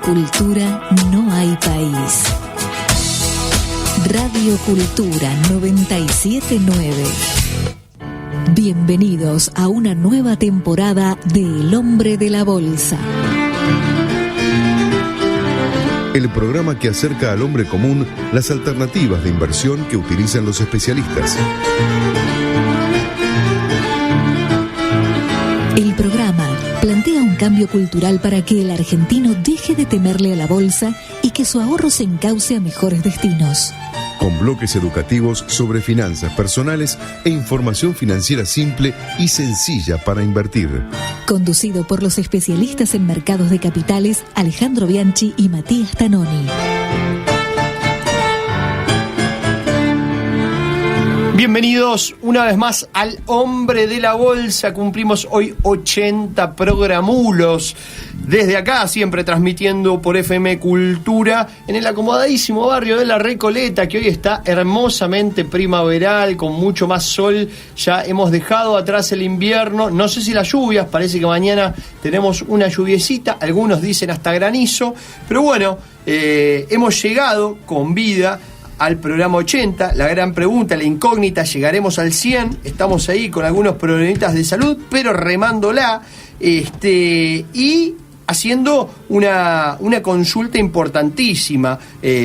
cultura no hay país. Radio Cultura 979. Bienvenidos a una nueva temporada de El Hombre de la Bolsa. El programa que acerca al hombre común las alternativas de inversión que utilizan los especialistas. El programa plantea un cambio cultural para que el argentino deje de temerle a la bolsa y que su ahorro se encauce a mejores destinos. Con bloques educativos sobre finanzas personales e información financiera simple y sencilla para invertir. Conducido por los especialistas en mercados de capitales Alejandro Bianchi y Matías Tanoni. Bienvenidos una vez más al Hombre de la Bolsa. Cumplimos hoy 80 programulos. Desde acá, siempre transmitiendo por FM Cultura, en el acomodadísimo barrio de La Recoleta, que hoy está hermosamente primaveral, con mucho más sol. Ya hemos dejado atrás el invierno. No sé si las lluvias, parece que mañana tenemos una lluviecita. Algunos dicen hasta granizo. Pero bueno, hemos llegado con vida al programa 80, la gran pregunta, la incógnita, llegaremos al 100, estamos ahí con algunos problemitas de salud, pero remándola, y haciendo una consulta importantísima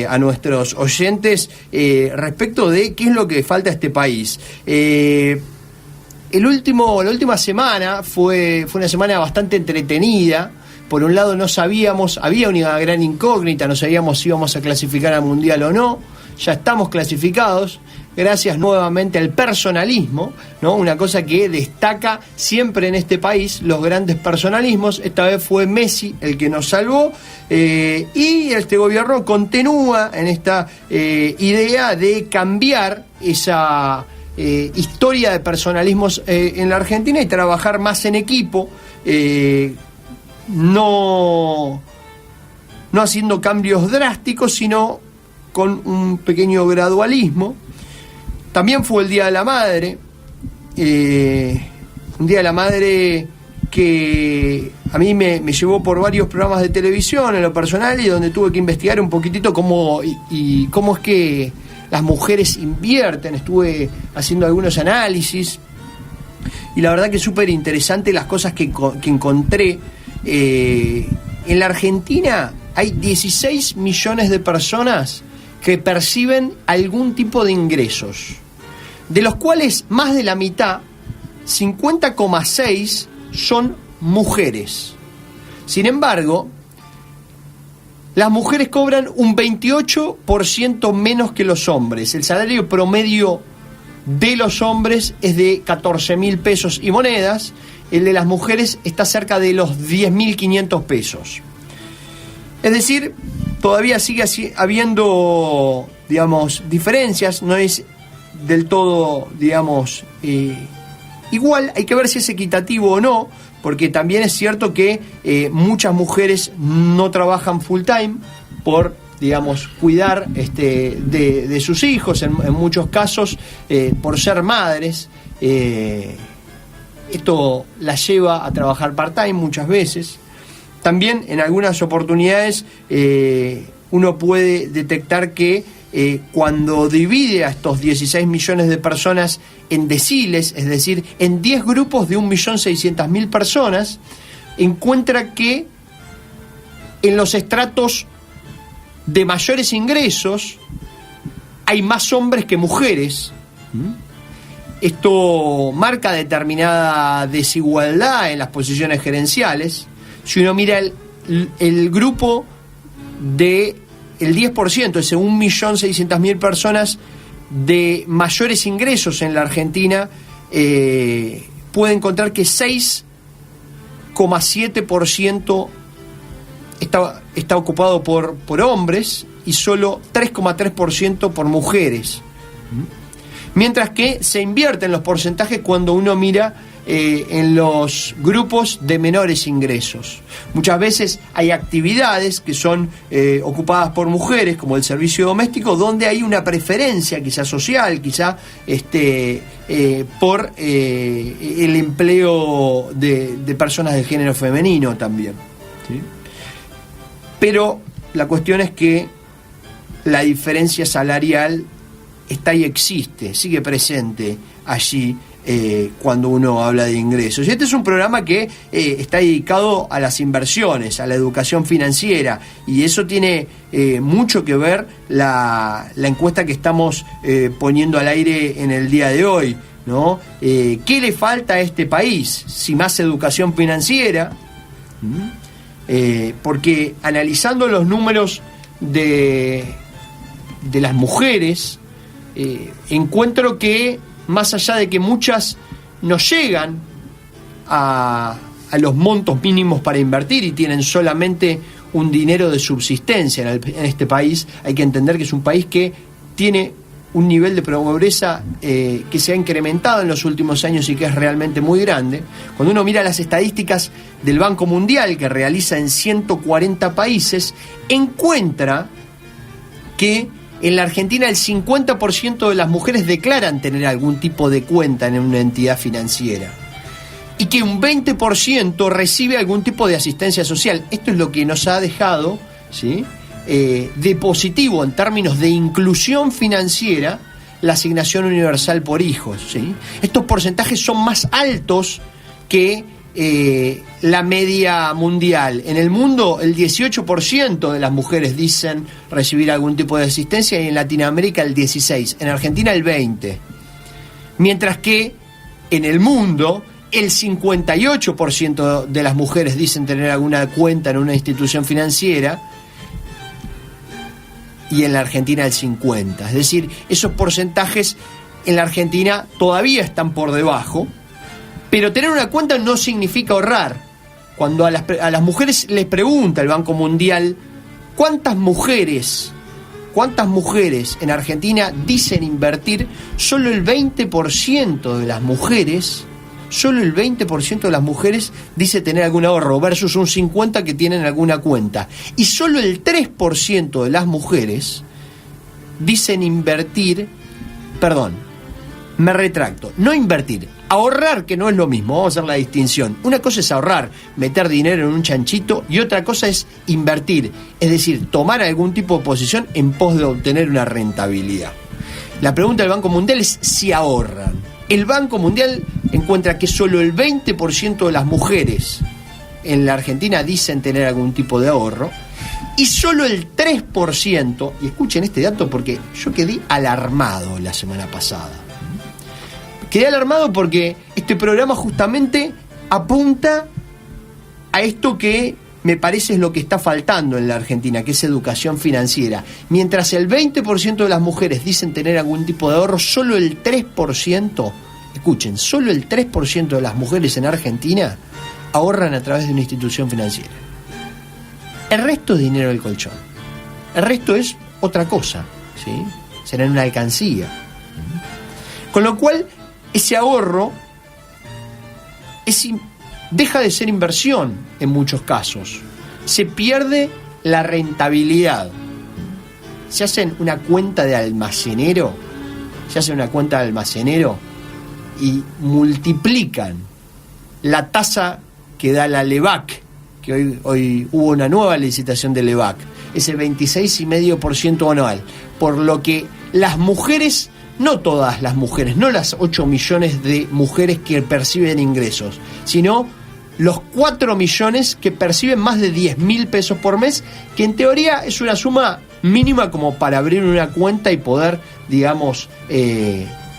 a nuestros oyentes respecto de qué es lo que falta a este país. La última semana fue una semana bastante entretenida. Por un lado no sabíamos, había una gran incógnita, no sabíamos si íbamos a clasificar al Mundial o no. Ya estamos clasificados, gracias nuevamente al personalismo, ¿no? Una cosa que destaca siempre en este país, los grandes personalismos. Esta vez fue Messi el que nos salvó, y este gobierno continúa en esta idea de cambiar esa historia de personalismos en la Argentina y trabajar más en equipo, no haciendo cambios drásticos, sino con un pequeño gradualismo. También fue el Día de la Madre, un Día de la Madre que a mí me llevó por varios programas de televisión en lo personal, y donde tuve que investigar un poquitito cómo es que las mujeres invierten. Estuve haciendo algunos análisis y la verdad que es súper interesante las cosas que encontré. En la Argentina hay 16 millones de personas que perciben algún tipo de ingresos, de los cuales más de la mitad, 50,6, son mujeres. Sin embargo, las mujeres cobran un 28% menos que los hombres. El salario promedio de los hombres es de 14.000 pesos y monedas. El de las mujeres está cerca de los 10.500 pesos. Es decir, todavía sigue habiendo, digamos, diferencias, no es del todo, digamos, igual. Hay que ver si es equitativo o no, porque también es cierto que muchas mujeres no trabajan full time por, digamos, cuidar de sus hijos, en muchos casos por ser madres. Esto las lleva a trabajar part-time muchas veces. También en algunas oportunidades uno puede detectar que cuando divide a estos 16 millones de personas en deciles, es decir, en 10 grupos de 1.600.000 personas, encuentra que en los estratos de mayores ingresos hay más hombres que mujeres. Esto marca determinada desigualdad en las posiciones gerenciales. Si uno mira el grupo de el 10%, ese 1.600.000 personas de mayores ingresos en la Argentina, puede encontrar que 6,7% está ocupado por hombres y solo 3,3% por mujeres. Mientras que se invierten los porcentajes cuando uno mira en los grupos de menores ingresos. Muchas veces hay actividades que son ocupadas por mujeres, como el servicio doméstico, donde hay una preferencia quizá social, quizá por el empleo de personas de género femenino también, ¿sí? pero la cuestión es que la diferencia salarial está y existe, sigue presente allí cuando uno habla de ingresos. Y este es un programa que está dedicado a las inversiones, a la educación financiera, y eso tiene mucho que ver la encuesta que estamos poniendo al aire en el día de hoy, ¿no? ¿Qué le falta a este país? Si más educación financiera, porque analizando los números de las mujeres, encuentro que más allá de que muchas no llegan a los montos mínimos para invertir y tienen solamente un dinero de subsistencia en este país, hay que entender que es un país que tiene un nivel de pobreza que se ha incrementado en los últimos años y que es realmente muy grande. Cuando uno mira las estadísticas del Banco Mundial, que realiza en 140 países, encuentra que en la Argentina el 50% de las mujeres declaran tener algún tipo de cuenta en una entidad financiera y que un 20% recibe algún tipo de asistencia social. Esto es lo que nos ha dejado, ¿sí?, de positivo en términos de inclusión financiera la asignación universal por hijos, ¿sí? Estos porcentajes son más altos que la media mundial. En el mundo el 18% de las mujeres dicen recibir algún tipo de asistencia y en Latinoamérica el 16%, en Argentina el 20%. Mientras que en el mundo el 58% de las mujeres dicen tener alguna cuenta en una institución financiera y en la Argentina el 50%. Es decir, esos porcentajes en la Argentina todavía están por debajo. Pero tener una cuenta no significa ahorrar. Cuando a las mujeres les pregunta el Banco Mundial cuántas mujeres en Argentina dicen invertir, solo el 20% de las mujeres dice tener algún ahorro, versus un 50% que tienen alguna cuenta. Y solo el 3% de las mujeres dicen invertir, no invertir, ahorrar, que no es lo mismo, vamos a hacer la distinción. Una cosa es ahorrar, meter dinero en un chanchito, y otra cosa es invertir, es decir, tomar algún tipo de posición en pos de obtener una rentabilidad. La pregunta del Banco Mundial es si ahorran. El Banco Mundial encuentra que solo el 20% de las mujeres en la Argentina dicen tener algún tipo de ahorro, y solo el 3%, y escuchen este dato porque yo quedé alarmado la semana pasada. Quedé alarmado porque este programa justamente apunta a esto que me parece es lo que está faltando en la Argentina, que es educación financiera. Mientras el 20% de las mujeres dicen tener algún tipo de ahorro, solo el 3%, escuchen, solo el 3% de las mujeres en Argentina ahorran a través de una institución financiera. El resto es dinero del colchón. El resto es otra cosa, ¿sí? Será en una alcancía. Con lo cual, ese ahorro deja de ser inversión en muchos casos. Se pierde la rentabilidad. Se hacen una cuenta de almacenero, y multiplican la tasa que da la LEVAC, que hoy hubo una nueva licitación de LEVAC, ese 26,5% anual, por lo que las mujeres, no todas las mujeres, no las 8 millones de mujeres que perciben ingresos, sino los 4 millones que perciben más de 10.000 pesos por mes, que en teoría es una suma mínima como para abrir una cuenta y poder, digamos,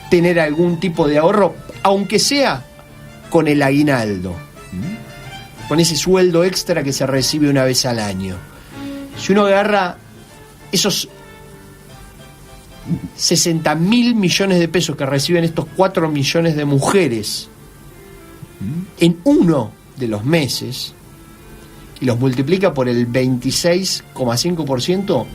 tener algún tipo de ahorro, aunque sea con el aguinaldo, con ese sueldo extra que se recibe una vez al año. Si uno agarra esos 60.000 millones de pesos que reciben estos 4 millones de mujeres en uno de los meses y los multiplica por el 26,5%,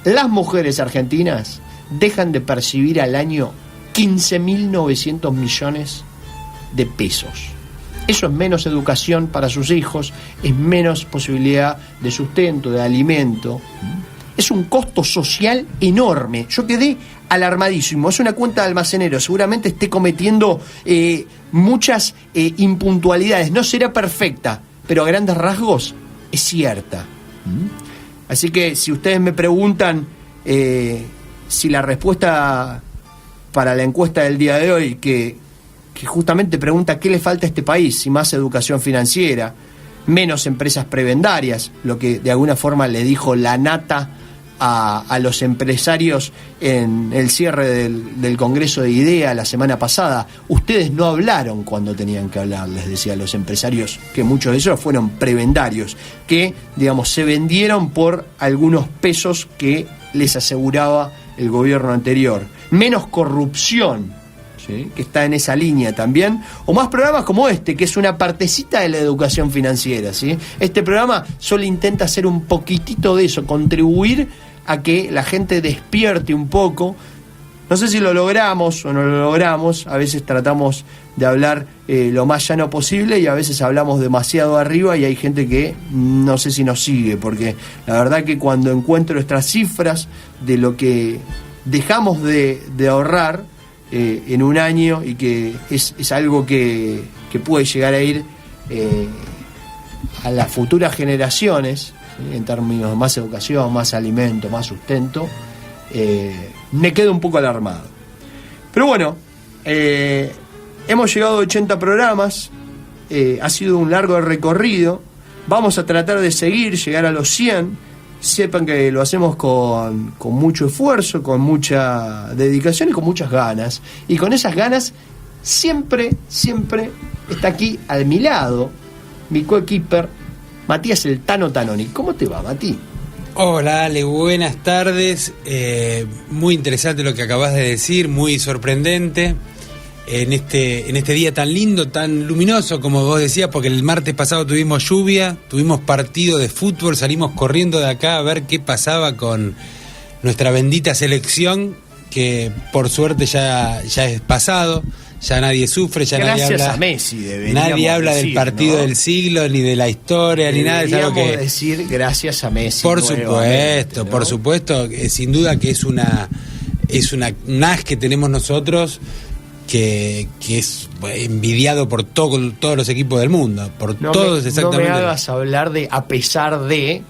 las mujeres argentinas dejan de percibir al año 15.900 millones de pesos. Eso es menos educación para sus hijos, es menos posibilidad de sustento, de alimento. Es un costo social enorme. Yo quedé alarmadísimo. Es una cuenta de almacenero. Seguramente esté cometiendo muchas impuntualidades. No será perfecta, pero a grandes rasgos es cierta. Así que si ustedes me preguntan si la respuesta para la encuesta del día de hoy, que justamente pregunta qué le falta a este país, si más educación financiera, menos empresas prebendarias, lo que de alguna forma le dijo la nata a los empresarios en el cierre del Congreso de IDEA la semana pasada. Ustedes no hablaron cuando tenían que hablar, les decía a los empresarios, que muchos de ellos fueron prebendarios, que, digamos, se vendieron por algunos pesos que les aseguraba el gobierno anterior. Menos corrupción, ¿sí?, que está en esa línea también, o más programas como este, que es una partecita de la educación financiera, ¿sí? Este programa solo intenta hacer un poquitito de eso, contribuir a que la gente despierte un poco. No sé si lo logramos o no lo logramos, a veces tratamos de hablar lo más llano posible y a veces hablamos demasiado arriba y hay gente que no sé si nos sigue, porque la verdad que cuando encuentro nuestras cifras de lo que dejamos de ahorrar en un año y que es algo que puede llegar a ir a las futuras generaciones, en términos de más educación, más alimento, más sustento, me quedo un poco alarmado. Pero bueno, hemos llegado a 80 programas, ha sido un largo recorrido, vamos a tratar de llegar a los 100, sepan que lo hacemos con mucho esfuerzo, con mucha dedicación y con muchas ganas, y con esas ganas siempre está aquí a mi lado mi coequiper Matías el Tano Tanoni. ¿Cómo te va, Mati? Hola, Ale, buenas tardes. Muy interesante lo que acabas de decir, muy sorprendente. En este día tan lindo, tan luminoso, como vos decías, porque el martes pasado tuvimos lluvia, tuvimos partido de fútbol, salimos corriendo de acá a ver qué pasaba con nuestra bendita selección, que por suerte ya es pasado. Ya nadie sufre, ya gracias nadie habla. A Messi, nadie habla del partido, ¿no?, del siglo, ni de la historia, ni nada. Es algo que decir gracias a Messi. Por supuesto, ¿no? Por supuesto, sin duda que es una as que tenemos nosotros que es envidiado por todos los equipos del mundo, todos exactamente. No me hagas hablar de a pesar de.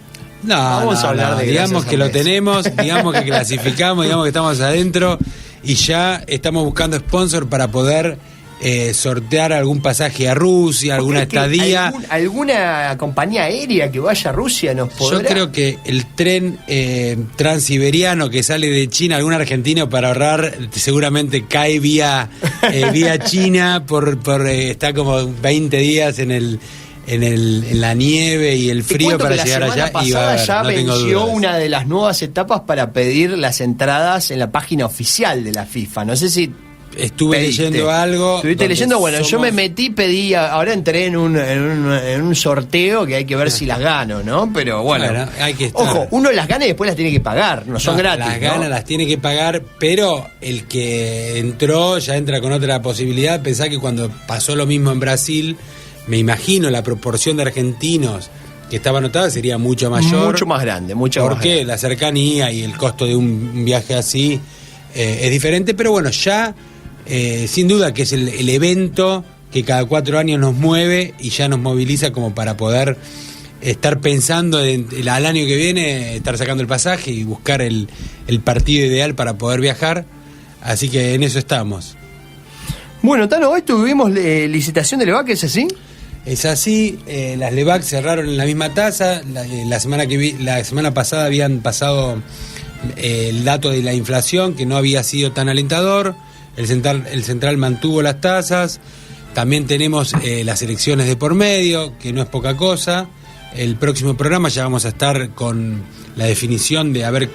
Vamos a hablar de digamos que lo tenemos, digamos que clasificamos, digamos que estamos adentro. Y ya estamos buscando sponsor para poder sortear algún pasaje a Rusia, alguna estadía. ¿Alguna compañía aérea que vaya a Rusia nos podrá? Yo creo que el tren transiberiano que sale de China, algún argentino para ahorrar, seguramente cae vía China, está como 20 días en la nieve y el frío para llegar allá. Y ya no venció una de las nuevas etapas para pedir las entradas en la página oficial de la FIFA. No sé si estuve leyendo algo. ¿Estuviste leyendo? Bueno, yo me metí, pedí, ahora entré en un sorteo que hay que ver si las gano, ¿no? Pero bueno, hay que estar. Ojo, uno las gana y después las tiene que pagar, no son gratis. Las gana, las tiene que pagar, pero el que entró ya entra con otra posibilidad. Pensá que cuando pasó lo mismo en Brasil, me imagino la proporción de argentinos que estaba anotada sería mucho mayor. Mucho más grande, mucho más grande. Porque la cercanía y el costo de un viaje así es diferente, pero bueno, ya sin duda que es el evento que cada 4 años nos mueve y ya nos moviliza como para poder estar pensando al año que viene, estar sacando el pasaje y buscar el partido ideal para poder viajar. Así que en eso estamos. Bueno, Tano, hoy tuvimos licitación de LEVAC, ¿es así? Es así, las LEVAC cerraron en la misma tasa. La semana pasada habían pasado el dato de la inflación, que no había sido tan alentador. El central mantuvo las tasas. También tenemos las elecciones de por medio, que no es poca cosa. El próximo programa ya vamos a estar con la definición de a ver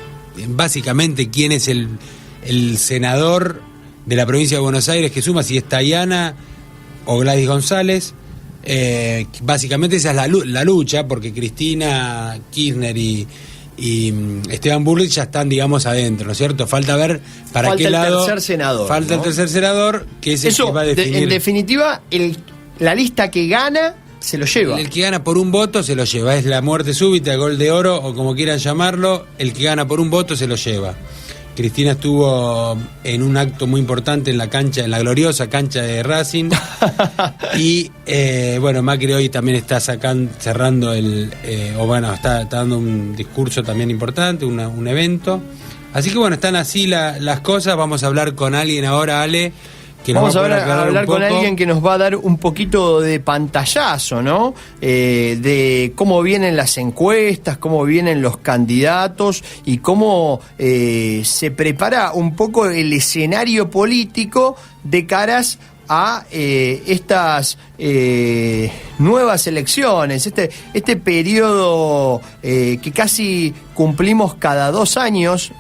básicamente quién es el senador de la provincia de Buenos Aires que suma, si es Tayana o Gladys González. Básicamente esa es la lucha, porque Cristina Kirchner y Esteban Bullrich ya están, digamos, adentro, ¿no es cierto? Falta ver para qué lado. Falta el tercer senador. Falta, ¿no?, el tercer senador, que es el que va a definir. En definitiva, la lista que gana se lo lleva. El que gana por un voto se lo lleva. Es la muerte súbita, gol de oro o como quieran llamarlo. El que gana por un voto se lo lleva. Cristina estuvo en un acto muy importante en la cancha, en la gloriosa cancha de Racing. Y bueno, Macri hoy también está cerrando está dando un discurso también importante, un evento. Así que bueno, están así las cosas. Vamos a hablar con alguien ahora, Ale. Vamos a hablar con alguien que nos va a dar un poquito de pantallazo, ¿no? De cómo vienen las encuestas, cómo vienen los candidatos y cómo se prepara un poco el escenario político de caras a estas nuevas elecciones, este periodo que casi cumplimos cada 2 años,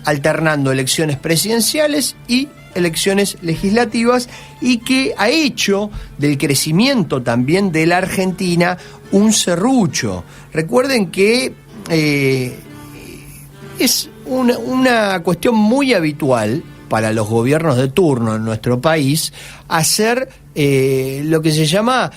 alternando elecciones presidenciales y elecciones legislativas, y que ha hecho del crecimiento también de la Argentina un serrucho. Recuerden que es una cuestión muy habitual para los gobiernos de turno en nuestro país hacer lo que se llama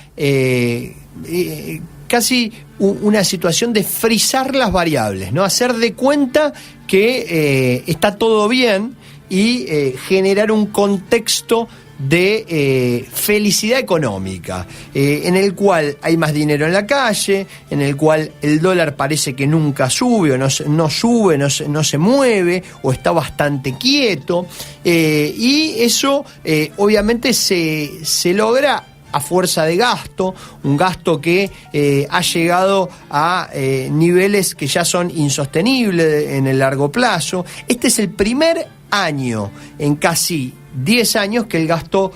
casi una situación de frizar las variables, ¿no? Hacer de cuenta que está todo bien y generar un contexto de felicidad económica, en el cual hay más dinero en la calle, en el cual el dólar parece que nunca sube o no sube, no se mueve o está bastante quieto, y eso obviamente se logra a fuerza de gasto, un gasto que ha llegado a niveles que ya son insostenibles en el largo plazo. Este es el primer año en casi 10 años que el gasto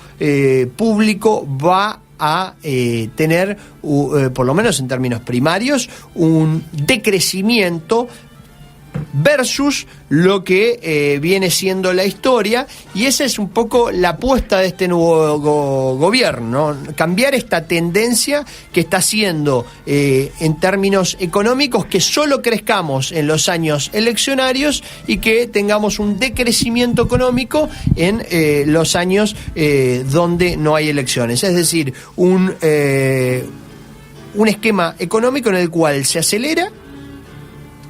público va a tener, por lo menos en términos primarios, un decrecimiento versus lo que viene siendo la historia, y esa es un poco la apuesta de este nuevo gobierno, ¿no? Cambiar esta tendencia que está haciendo en términos económicos que solo crezcamos en los años eleccionarios y que tengamos un decrecimiento económico en los años donde no hay elecciones, es decir, un esquema económico en el cual se acelera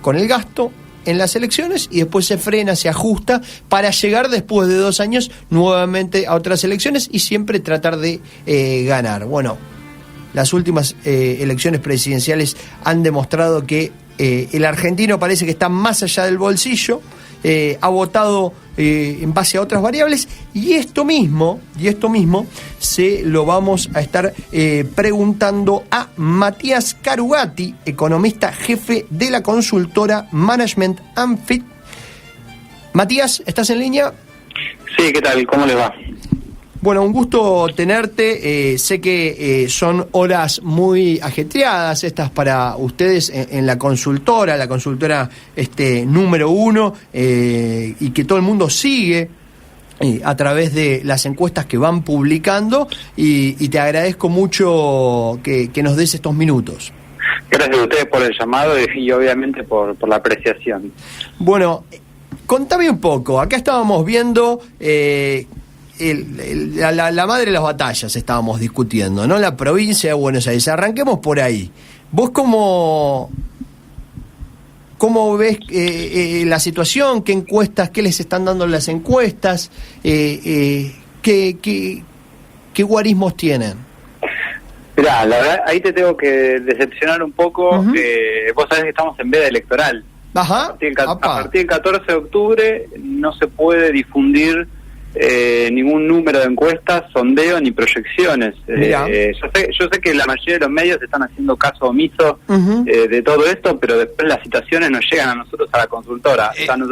con el gasto en las elecciones y después se frena, se ajusta para llegar después de 2 años nuevamente a otras elecciones y siempre tratar de ganar. Bueno, las últimas elecciones presidenciales han demostrado que el argentino parece que está más allá del bolsillo, ha votado en base a otras variables, y esto mismo se lo vamos a estar preguntando a Matías Carugati, economista jefe de la consultora Management & Fit. Matías, ¿estás en línea? Sí, ¿qué tal? ¿Cómo les va? Bueno, un gusto tenerte. Sé que son horas muy ajetreadas estas para ustedes en la consultora número 1, y que todo el mundo sigue a través de las encuestas que van publicando, y te agradezco mucho que nos des estos minutos. Gracias a ustedes por el llamado y obviamente por la apreciación. Bueno, contame un poco. Acá estábamos viendo la madre de las batallas, estábamos discutiendo, ¿no? La provincia de Buenos Aires. Arranquemos por ahí. ¿Vos cómo ves la situación? ¿Qué encuestas? ¿Qué les están dando las encuestas? ¿Qué guarismos tienen? Mirá, la verdad, ahí te tengo que decepcionar un poco. Uh-huh. Vos sabés que estamos en veda electoral. Ajá. A partir del 14 de octubre no se puede difundir ningún número de encuestas, sondeo ni proyecciones. Yo sé que la mayoría de los medios están haciendo caso omiso uh-huh. De todo esto, pero después las citaciones nos llegan a nosotros, a la consultora. O sea, nos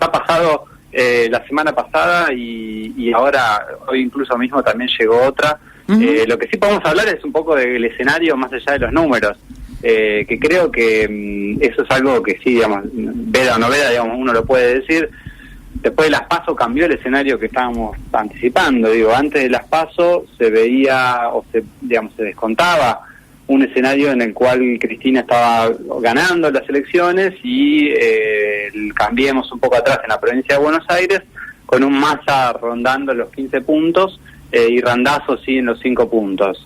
ha pasado la semana pasada y ahora, hoy incluso mismo también llegó otra. Uh-huh. Lo que sí podemos hablar es un poco del escenario más allá de los números, que creo que eso es algo que sí, digamos, veda o no veda, digamos, uno lo puede decir. Después de las PASO cambió el escenario que estábamos anticipando. Antes de las PASO se veía se descontaba un escenario en el cual Cristina estaba ganando las elecciones y cambiemos un poco atrás en la provincia de Buenos Aires con un Massa rondando los 15 puntos y Randazzo sí en los 5 puntos.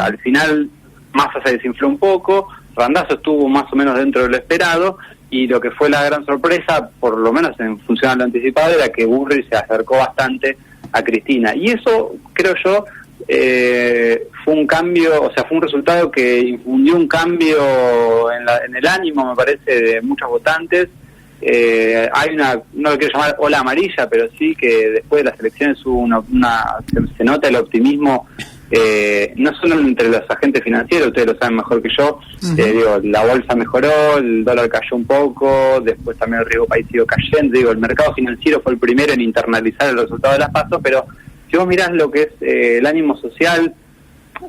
Al final Massa se desinfló un poco, Randazzo estuvo más o menos dentro de lo esperado, y lo que fue la gran sorpresa, por lo menos en función a lo anticipado, era que Bullrich se acercó bastante a Cristina. Y eso, creo yo, fue un cambio, o sea, fue un resultado que infundió un cambio en el ánimo, me parece, de muchos votantes. Hay no lo quiero llamar ola amarilla, pero sí que después de las elecciones hubo se nota el optimismo, no solo entre los agentes financieros, ustedes lo saben mejor que yo. Digo, la bolsa mejoró, el dólar cayó un poco, después también el riesgo país siguió cayendo. Digo, el mercado financiero fue el primero en internalizar el resultado de las PASO, pero si vos mirás lo que es el ánimo social,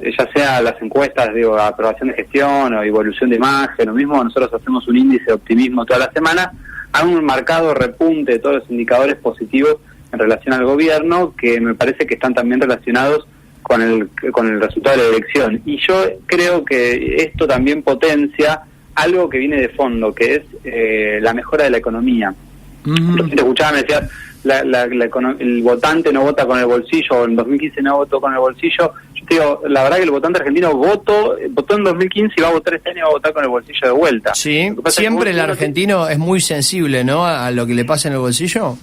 ya sea las encuestas, digo, aprobación de gestión o evolución de imagen, lo mismo, nosotros hacemos un índice de optimismo toda la semana, hay un marcado repunte de todos los indicadores positivos en relación al gobierno, que me parece que están también relacionados con el resultado de la elección. Y yo creo que esto también potencia algo que viene de fondo, que es la mejora de la economía. Recién te escuchaba, me decías, el votante no vota con el bolsillo, o en 2015 no votó con el bolsillo. Yo te digo, la verdad que el votante argentino votó en 2015 y va a votar este año y va a votar con el bolsillo de vuelta. Sí, siempre el argentino es muy sensible, ¿no?, a lo que le pasa en el bolsillo.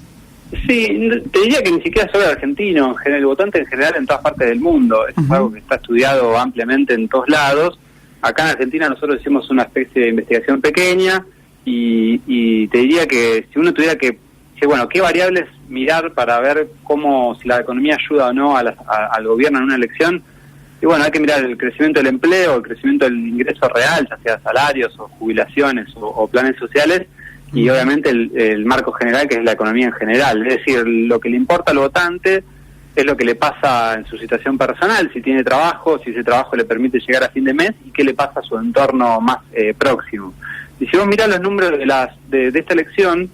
Sí, te diría que ni siquiera solo el argentino, el votante en general en todas partes del mundo. Es algo que está estudiado ampliamente en todos lados. Acá en Argentina nosotros hicimos una especie de investigación pequeña y te diría que si uno tuviera que bueno, qué variables mirar para ver si la economía ayuda o no al gobierno en una elección. Y bueno, hay que mirar el crecimiento del empleo, el crecimiento del ingreso real, ya sea salarios o jubilaciones o planes sociales, y obviamente el marco general, que es la economía en general. Es decir, lo que le importa al votante es lo que le pasa en su situación personal, si tiene trabajo, si ese trabajo le permite llegar a fin de mes, y qué le pasa a su entorno más próximo. Y si vos mirás los números de esta elección,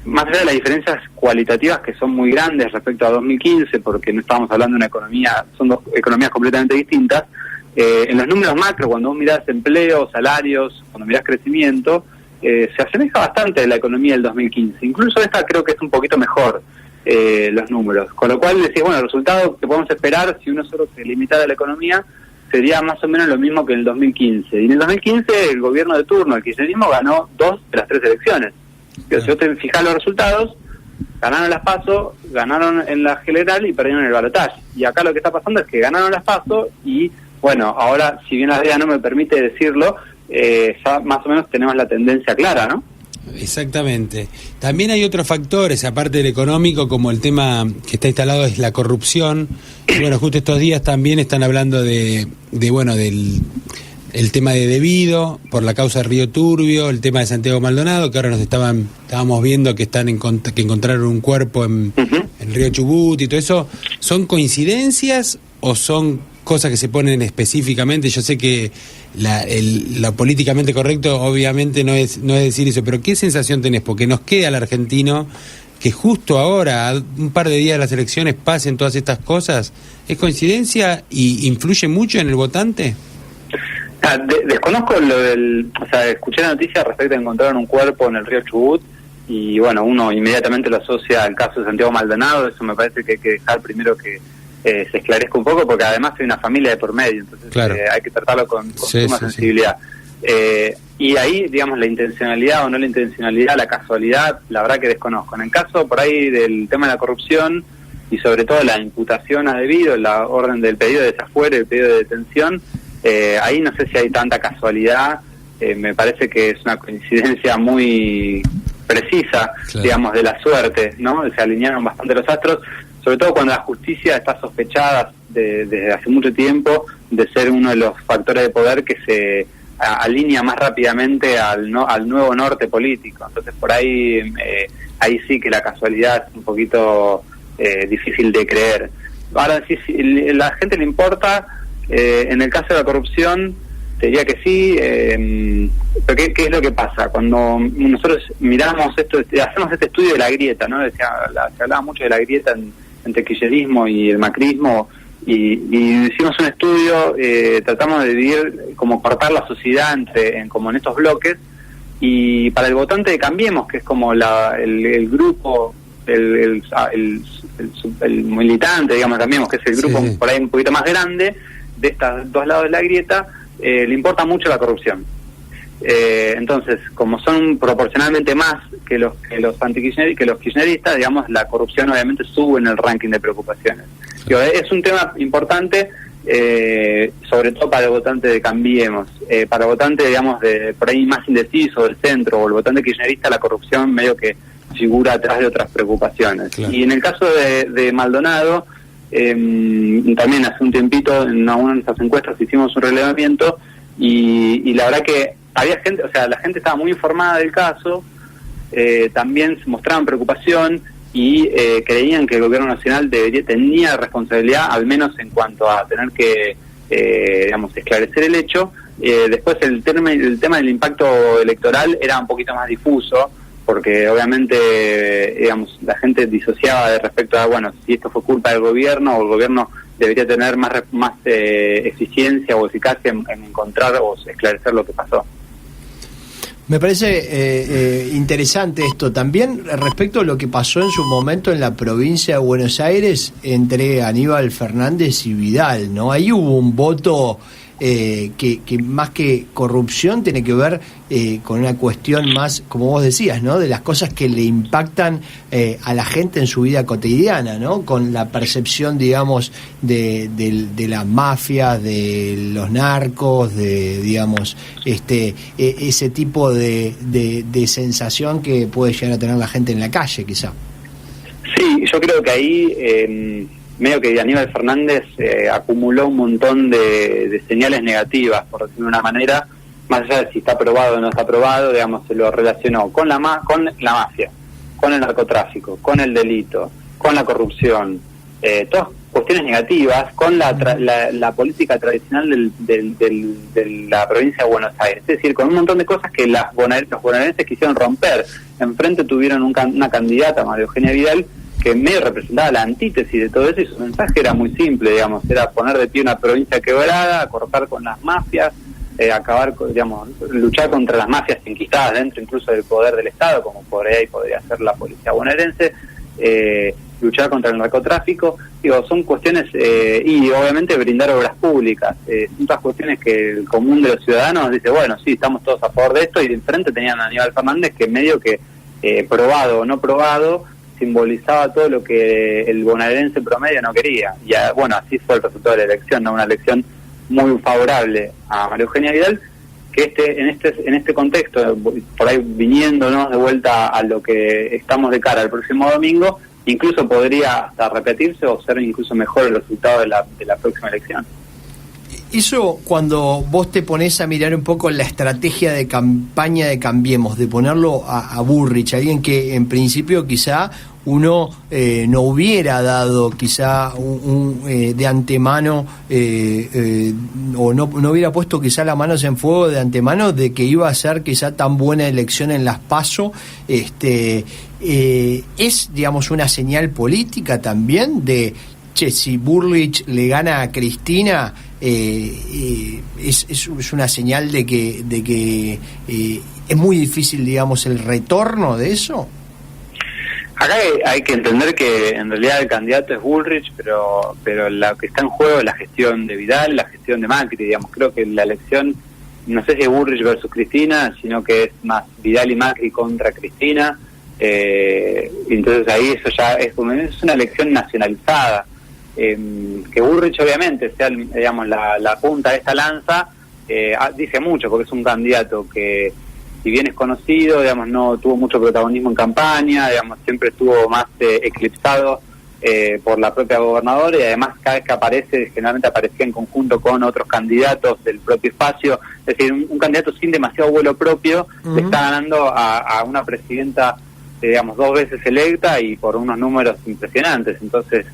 más allá de las diferencias cualitativas que son muy grandes respecto a 2015, porque no estábamos hablando de una economía, son dos economías completamente distintas, en los números macro, cuando vos mirás empleo, salarios, cuando mirás crecimiento, se asemeja bastante a la economía del 2015. Incluso esta creo que es un poquito mejor, los números. Con lo cual decís, bueno, el resultado que podemos esperar si uno solo se limitara a la economía sería más o menos lo mismo que en el 2015. Y en el 2015 el gobierno de turno, el kirchnerismo, ganó 2 de las 3 elecciones. Si vos te fijás los resultados, ganaron las PASO, ganaron en la general y perdieron el balotaje. Y acá lo que está pasando es que ganaron las PASO y, bueno, ahora, si bien la idea no me permite decirlo, ya más o menos tenemos la tendencia clara, ¿no? Exactamente. También hay otros factores, aparte del económico, como el tema que está instalado es la corrupción. Y bueno, justo estos días también están hablando del tema de Debido, por la causa de Río Turbio, el tema de Santiago Maldonado, que ahora estábamos viendo que que encontraron un cuerpo en Río Chubut y todo eso. ¿Son coincidencias o son cosas que se ponen específicamente? Yo sé que lo políticamente correcto obviamente no es decir eso, pero ¿qué sensación tenés? Porque nos queda al argentino que justo ahora, a un par de días de las elecciones, pasen todas estas cosas. ¿Es coincidencia y influye mucho en el votante? Desconozco o sea, escuché la noticia respecto a encontrar un cuerpo en el río Chubut y bueno, uno inmediatamente lo asocia al caso de Santiago Maldonado. Eso me parece que hay que dejar primero que se esclarezca un poco, porque además hay una familia de por medio, entonces claro, hay que tratarlo con suma sensibilidad. Y ahí, digamos, la intencionalidad o no la intencionalidad, la casualidad, la verdad que desconozco. En el caso por ahí del tema de la corrupción y sobre todo la imputación a Debido, la orden del pedido de desafuero y el pedido de detención, ahí no sé si hay tanta casualidad. Me parece que es una coincidencia muy precisa, claro, digamos, de la suerte, ¿no? Se alinearon bastante los astros, sobre todo cuando la justicia está sospechada desde hace mucho tiempo de ser uno de los factores de poder que se alinea más rápidamente al nuevo norte político. Entonces por ahí sí que la casualidad es un poquito difícil de creer. Ahora, si la gente le importa, en el caso de la corrupción, te diría que sí, pero ¿qué es lo que pasa? Cuando nosotros miramos hacemos este estudio de la grieta, ¿no? Se hablaba mucho de la grieta entre el kirchnerismo y el macrismo, y hicimos un estudio, tratamos de dividir, como cortar la sociedad como en estos bloques, y para el votante de Cambiemos, que es como el grupo, el militante, digamos, Cambiemos, que es el grupo por ahí un poquito más grande de estos dos lados de la grieta, le importa mucho la corrupción. Entonces, como son proporcionalmente más que los kirchneristas, digamos, la corrupción obviamente sube en el ranking de preocupaciones. Digo, es un tema importante, sobre todo para el votante de Cambiemos. Para el votante, digamos, de por ahí más indeciso del centro, o el votante kirchnerista, la corrupción medio que figura atrás de otras preocupaciones. Claro. Y en el caso de Maldonado, también hace un tiempito en una de nuestras encuestas hicimos un relevamiento y la verdad que había gente, o sea, la gente estaba muy informada del caso, también se mostraban preocupación y creían que el gobierno nacional tenía responsabilidad, al menos en cuanto a tener que, digamos, esclarecer el hecho. Después el tema del impacto electoral era un poquito más difuso, porque obviamente, digamos, la gente disociaba de respecto a, bueno, si esto fue culpa del gobierno o el gobierno debería tener más eficiencia o eficacia en encontrar o esclarecer lo que pasó. Me parece interesante esto también respecto a lo que pasó en su momento en la provincia de Buenos Aires entre Aníbal Fernández y Vidal, ¿no? Ahí hubo un voto que más que corrupción tiene que ver con una cuestión más, como vos decías, ¿no? De las cosas que le impactan a la gente en su vida cotidiana, ¿no? Con la percepción, digamos, de las mafias, de los narcos, de, digamos, ese tipo de sensación que puede llegar a tener la gente en la calle, quizá. Sí, yo creo que ahí medio que Aníbal Fernández acumuló un montón de señales negativas, por decirlo de una manera, más allá de si está aprobado o no está aprobado, digamos, se lo relacionó con la mafia, con el narcotráfico, con el delito, con la corrupción, todas cuestiones negativas, con la política tradicional de la provincia de Buenos Aires, es decir, con un montón de cosas que los bonaerenses quisieron romper. Enfrente tuvieron una candidata, María Eugenia Vidal, que medio representaba la antítesis de todo eso, y su mensaje era muy simple, digamos, era poner de pie una provincia quebrada, cortar con las mafias, acabar, digamos, luchar contra las mafias enquistadas dentro incluso del poder del Estado, como por ahí podría ser la policía bonaerense, luchar contra el narcotráfico. Digo, son cuestiones, y obviamente brindar obras públicas, son todas cuestiones que el común de los ciudadanos dice, bueno, sí, estamos todos a favor de esto, y de enfrente tenían a Aníbal Fernández, que medio que probado o no probado, simbolizaba todo lo que el bonaerense promedio no quería. Y bueno, así fue el resultado de la elección, ¿no? Una elección muy favorable a María Eugenia Vidal, que en este contexto, por ahí viniéndonos de vuelta a lo que estamos de cara al próximo domingo, incluso podría hasta repetirse o ser incluso mejor el resultado de la próxima elección. Eso, cuando vos te ponés a mirar un poco la estrategia de campaña de Cambiemos, de ponerlo a Bullrich, alguien que en principio quizá uno no hubiera dado quizá de antemano o no hubiera puesto quizá las manos en fuego de antemano de que iba a ser quizá tan buena elección en las PASO, es, digamos, una señal política también de, che, si Bullrich le gana a Cristina, es una señal de que es muy difícil, digamos, el retorno de eso. Acá hay que entender que en realidad el candidato es Bullrich, pero lo que está en juego es la gestión de Vidal, la gestión de Macri, digamos. Creo que la elección, no sé si es Bullrich versus Cristina, sino que es más Vidal y Macri contra Cristina. Entonces ahí eso ya es una elección nacionalizada. Que Bullrich obviamente sea, digamos, la punta de esta lanza, dice mucho, porque es un candidato que, si bien es conocido, digamos, no tuvo mucho protagonismo en campaña, digamos, siempre estuvo más eclipsado por la propia gobernadora, y además cada vez que aparece, generalmente aparecía en conjunto con otros candidatos del propio espacio. Es decir, un candidato sin demasiado vuelo propio le está ganando a una presidenta, digamos, 2 veces electa y por unos números impresionantes. Entonces,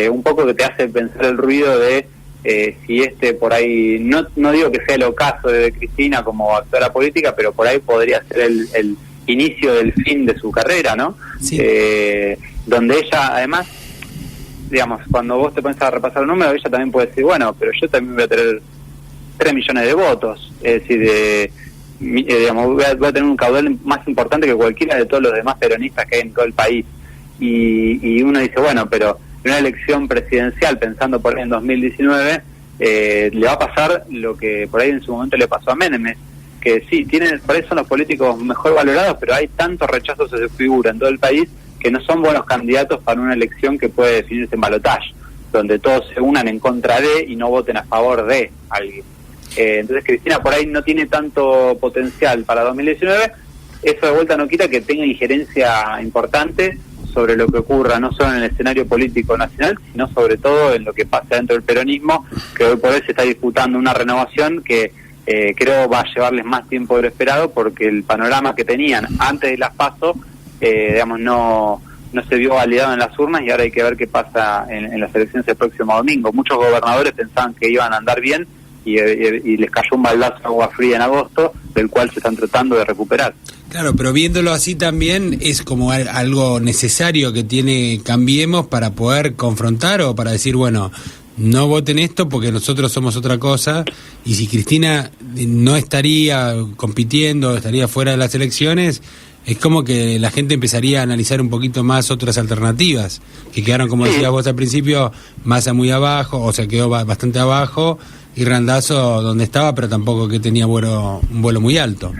un poco que te hace pensar el ruido de si por ahí, no digo que sea el ocaso de Cristina como actora política, pero por ahí podría ser el inicio del fin de su carrera, ¿no? Sí. Donde ella, además, digamos, cuando vos te pones a repasar el número, ella también puede decir, bueno, pero yo también voy a tener 3 millones de votos, es decir, digamos, voy a tener un caudal más importante que cualquiera de todos los demás peronistas que hay en todo el país. Y uno dice, bueno, pero en una elección presidencial, pensando por ahí en 2019, le va a pasar lo que por ahí en su momento le pasó a Menem, que sí, por eso son los políticos mejor valorados, pero hay tantos rechazos a su figura en todo el país que no son buenos candidatos para una elección que puede definirse en balotaje, donde todos se unan en contra de y no voten a favor de alguien. Entonces Cristina por ahí no tiene tanto potencial para 2019. Eso de vuelta no quita que tenga injerencia importante sobre lo que ocurra, no solo en el escenario político nacional, sino sobre todo en lo que pasa dentro del peronismo, que hoy por hoy se está disputando una renovación que creo va a llevarles más tiempo de lo esperado, porque el panorama que tenían antes de las PASO, digamos, no se vio validado en las urnas, y ahora hay que ver qué pasa en las elecciones del próximo domingo. Muchos gobernadores pensaban que iban a andar bien y les cayó un baldazo de agua fría en agosto, del cual se están tratando de recuperar. Claro, pero viéndolo así también es como algo necesario que tiene Cambiemos para poder confrontar o para decir, bueno, no voten esto porque nosotros somos otra cosa, y si Cristina no estaría compitiendo, estaría fuera de las elecciones, es como que la gente empezaría a analizar un poquito más otras alternativas, que quedaron, como decías vos al principio, Massa muy abajo, o sea, quedó bastante abajo, y Randazzo donde estaba, pero tampoco que tenía un vuelo muy alto.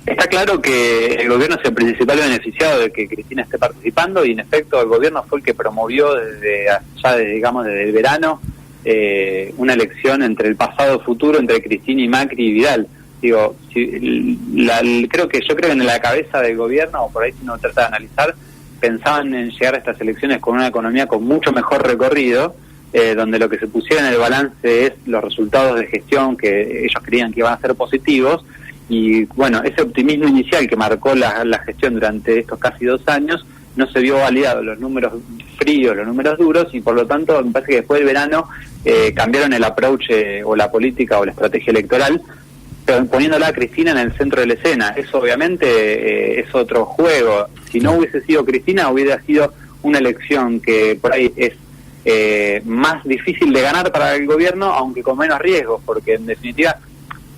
Está claro que el gobierno es el principal beneficiado de que Cristina esté participando, y en efecto el gobierno fue el que promovió desde el verano una elección entre el pasado y futuro, entre Cristina y Macri y Vidal. Digo, creo que en la cabeza del gobierno, o por ahí si uno trata de analizar, pensaban en llegar a estas elecciones con una economía con mucho mejor recorrido, donde lo que se pusiera en el balance es los resultados de gestión que ellos creían que iban a ser positivos. Y bueno, ese optimismo inicial que marcó la gestión durante estos casi 2 años no se vio validado, los números fríos, los números duros, y por lo tanto me parece que después del verano cambiaron el approach o la política o la estrategia electoral, pero poniéndola a Cristina en el centro de la escena. Eso obviamente es otro juego. Si no hubiese sido Cristina, hubiera sido una elección que por ahí es más difícil de ganar para el gobierno, aunque con menos riesgos, porque en definitiva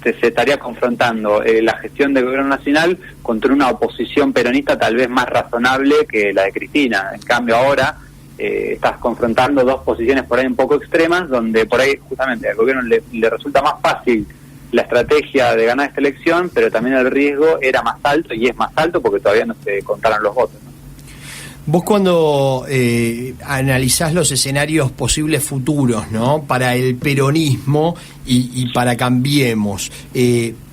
se estaría confrontando la gestión del gobierno nacional contra una oposición peronista tal vez más razonable que la de Cristina. En cambio ahora estás confrontando dos posiciones por ahí un poco extremas, donde por ahí justamente al gobierno le resulta más fácil la estrategia de ganar esta elección, pero también el riesgo era más alto, y es más alto porque todavía no se contaron los votos, ¿no? Vos cuando analizás los escenarios posibles futuros, ¿no?, para el peronismo y para Cambiemos,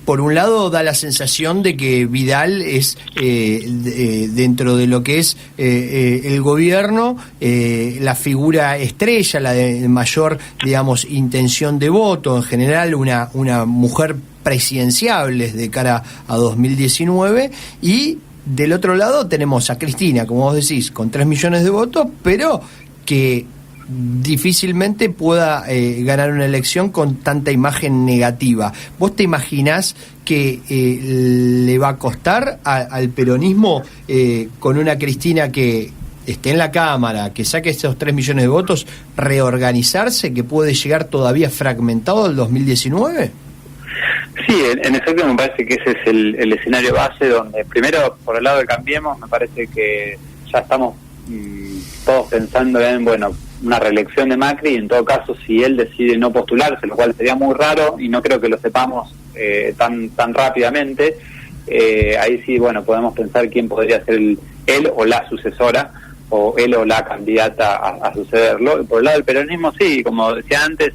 por un lado da la sensación de que Vidal es, dentro de lo que es el gobierno, la figura estrella, la de mayor, digamos, intención de voto, en general una mujer presidenciable de cara a 2019, y del otro lado tenemos a Cristina, como vos decís, con 3 millones de votos, pero que difícilmente pueda ganar una elección con tanta imagen negativa. ¿Vos te imaginás que le va a costar al peronismo con una Cristina que esté en la Cámara, que saque esos 3 millones de votos, reorganizarse, que puede llegar todavía fragmentado al 2019? Sí, en efecto me parece que ese es el escenario base, donde primero por el lado de Cambiemos me parece que ya estamos todos pensando en, bueno, una reelección de Macri, y en todo caso si él decide no postularse, lo cual sería muy raro y no creo que lo sepamos tan rápidamente, ahí sí, bueno, podemos pensar quién podría ser él o la sucesora, o él o la candidata a sucederlo. Por el lado del peronismo sí, como decía antes,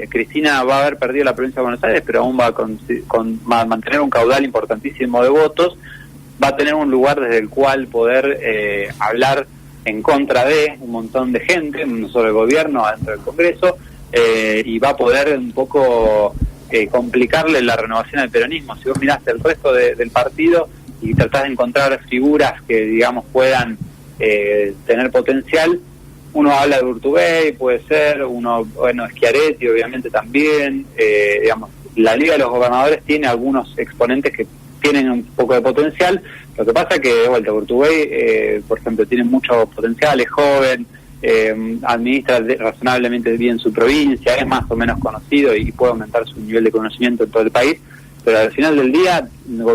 Cristina va a haber perdido la provincia de Buenos Aires, pero aún va a mantener un caudal importantísimo de votos, va a tener un lugar desde el cual poder hablar en contra de un montón de gente, no solo el gobierno, dentro del Congreso, y va a poder un poco complicarle la renovación al peronismo. Si vos mirás el resto del partido y tratás de encontrar figuras que, digamos, puedan tener potencial, uno habla de Urtubey, puede ser, Schiaretti obviamente también, digamos, la Liga de los Gobernadores tiene algunos exponentes que tienen un poco de potencial. Lo que pasa es que, de vuelta, Urtubey, por ejemplo, tiene mucho potencial, es joven, administra razonablemente bien su provincia, es más o menos conocido y puede aumentar su nivel de conocimiento en todo el país, pero al final del día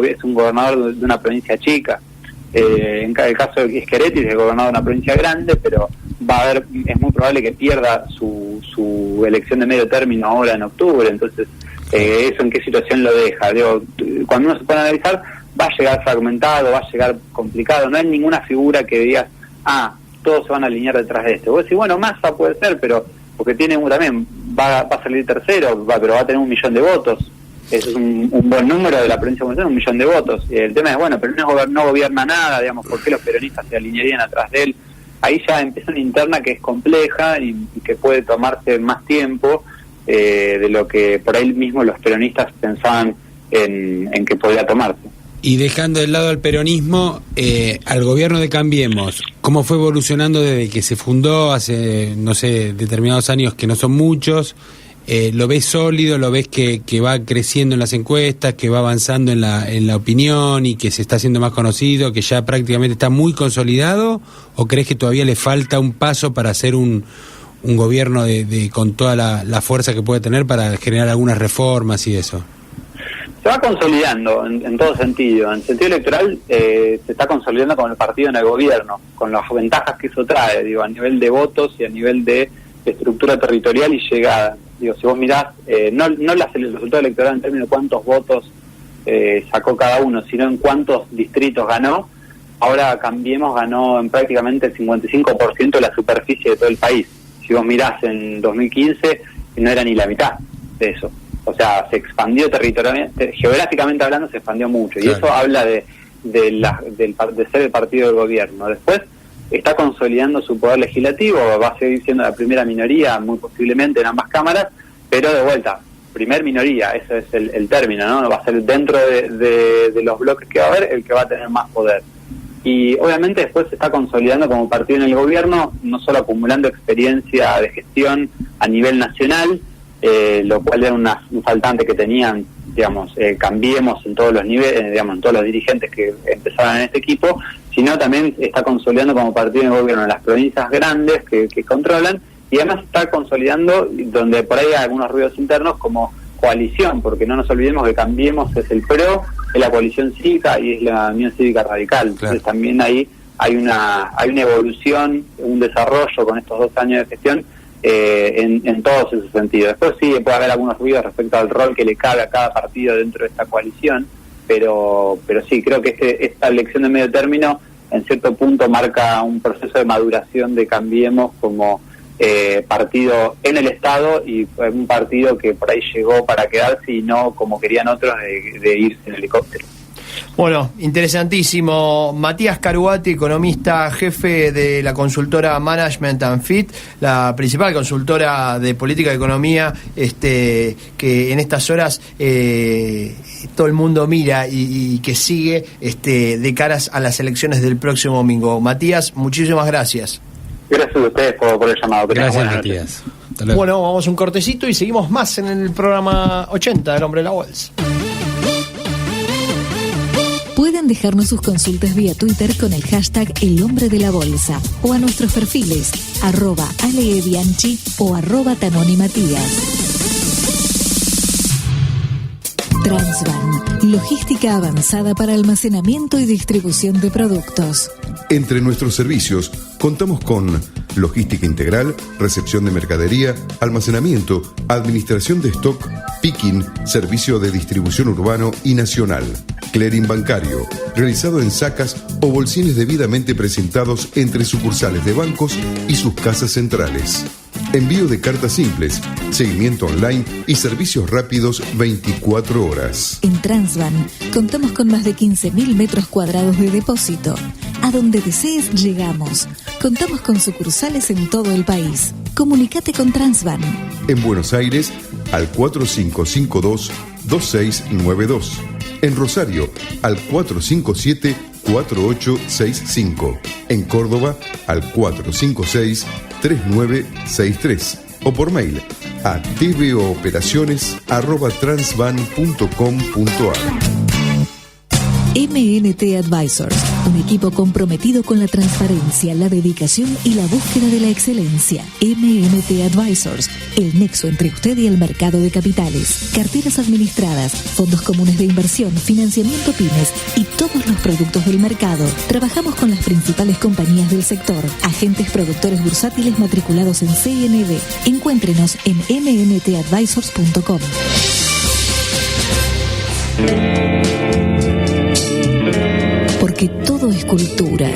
es un gobernador de una provincia chica. En el caso de Schiaretti es el gobernador de una provincia grande, pero es muy probable que pierda su elección de medio término ahora en octubre. Entonces eso en qué situación lo deja. Digo, cuando uno se pone a analizar, va a llegar fragmentado, va a llegar complicado, no hay ninguna figura que digas, todos se van a alinear detrás de este. Vos decís, bueno, Massa puede ser, pero porque tiene también, va a salir tercero, pero va a tener 1 millón de votos. Eso es un buen número de la provincia de Buenos Aires, 1 millón de votos. El tema es, bueno, pero no gobierna nada, digamos, ¿por qué los peronistas se alinearían atrás de él? Ahí ya empieza una interna que es compleja y que puede tomarse más tiempo de lo que por ahí mismo los peronistas pensaban en que podía tomarse. Y dejando de lado al peronismo, al gobierno de Cambiemos, ¿cómo fue evolucionando desde que se fundó hace, no sé, determinados años que no son muchos? ¿Lo ves sólido? ¿Lo ves que va creciendo en las encuestas, que va avanzando en la opinión y que se está haciendo más conocido, que ya prácticamente está muy consolidado? ¿O crees que todavía le falta un paso para hacer un gobierno con toda la fuerza que puede tener para generar algunas reformas y eso? Se va consolidando en todo sentido. En sentido electoral se está consolidando con el partido en el gobierno, con las ventajas que eso trae, digo, a nivel de votos y a nivel de estructura territorial y llegada. Digo, si vos mirás, no el resultado electoral en términos de cuántos votos sacó cada uno, sino en cuántos distritos ganó. Ahora Cambiemos ganó en prácticamente el 55% de la superficie de todo el país. Si vos mirás en 2015, no era ni la mitad de eso. O sea, se expandió territorialmente, geográficamente hablando se expandió mucho, claro. Y eso habla de ser el partido del gobierno. Después está consolidando su poder legislativo, va a seguir siendo la primera minoría, muy posiblemente en ambas cámaras, pero de vuelta, primer minoría, ese es el término, ¿no? Va a ser dentro de los bloques que va a haber el que va a tener más poder. Y obviamente después se está consolidando como partido en el gobierno, no solo acumulando experiencia de gestión a nivel nacional, lo cual era un faltante que tenían, digamos, Cambiemos en todos los niveles, digamos, en todos los dirigentes que empezaban en este equipo, sino también está consolidando como partido en el gobierno en las provincias grandes que controlan, y además está consolidando donde por ahí hay algunos ruidos internos como coalición, porque no nos olvidemos que Cambiemos es el PRO, es la coalición cívica y es la Unión Cívica Radical. Claro. Entonces también ahí hay una evolución, un desarrollo con estos 2 años de gestión en todos esos sentidos. Después sí puede haber algunos ruidos respecto al rol que le cabe a cada partido dentro de esta coalición, pero sí, creo que esta elección de medio término en cierto punto marca un proceso de maduración de Cambiemos como partido en el Estado y un partido que por ahí llegó para quedarse y no como querían otros de irse en helicóptero. Bueno, interesantísimo. Matías Caruati, economista, jefe de la consultora Management and Fit, la principal consultora de política de economía, que en estas horas todo el mundo mira y que sigue de caras a las elecciones del próximo domingo. Matías, muchísimas gracias. Gracias a ustedes por el llamado. Gracias, Matías. Bueno, vamos a un cortecito y seguimos más en el programa 80 del Hombre de la Bolsa. Pueden dejarnos sus consultas vía Twitter con el hashtag El Hombre de la Bolsa o a nuestros perfiles @aleebianchi o @tanonimatías. Transvan, logística avanzada para almacenamiento y distribución de productos. Entre nuestros servicios contamos con logística integral, recepción de mercadería, almacenamiento, administración de stock, picking, servicio de distribución urbano y nacional, clearing bancario, realizado en sacas o bolsines debidamente presentados entre sucursales de bancos y sus casas centrales. Envío de cartas simples, seguimiento online y servicios rápidos 24 horas. En Transvan contamos con más de 15.000 metros cuadrados de depósito. A donde desees llegamos. Contamos con sucursales en todo el país. Comunicate con Transvan. En Buenos Aires al 4552-2692. En Rosario al 457-4865. En Córdoba al 456-3963. O por mail a tvooperaciones@transvan.com.ar. MNT Advisors, un equipo comprometido con la transparencia, la dedicación y la búsqueda de la excelencia. MNT Advisors, el nexo entre usted y el mercado de capitales, carteras administradas, fondos comunes de inversión, financiamiento pymes y todos los productos del mercado. Trabajamos con las principales compañías del sector, agentes productores bursátiles matriculados en CNB. Encuéntrenos en mntadvisors.com. Porque todo es cultura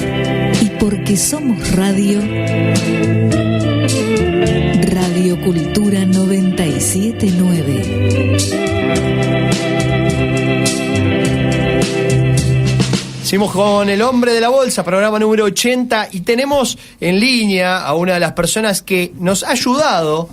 y porque somos radio. Radio Cultura 979. Seguimos con El Hombre de la Bolsa, programa número 80, y tenemos en línea a una de las personas que nos ha ayudado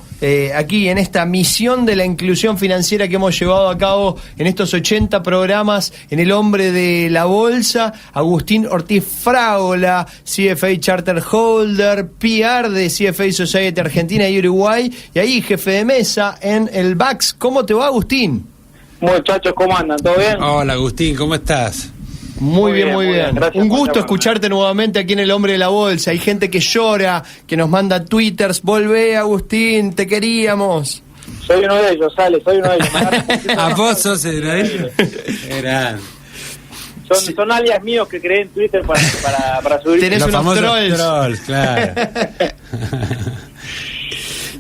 aquí en esta misión de la inclusión financiera que hemos llevado a cabo en estos 80 programas en El Hombre de la Bolsa, Agustín Ortiz Fragola, CFA Charter Holder, PR de CFA Society Argentina y Uruguay, y ahí jefe de mesa en el VAX. ¿Cómo te va, Agustín? Muchachos, ¿cómo andan? ¿Todo bien? Hola, Agustín, ¿cómo estás? Muy bien. Gracias. Un gusto escucharte nuevamente aquí en El Hombre de la Bolsa. Hay gente que llora, que nos manda twitters. Volvé, Agustín, te queríamos. Soy uno de ellos, soy uno de ellos. ¿A vos sos él? Son alias míos que creé en Twitter para subir. Tenés los unos famosos trolls. claro.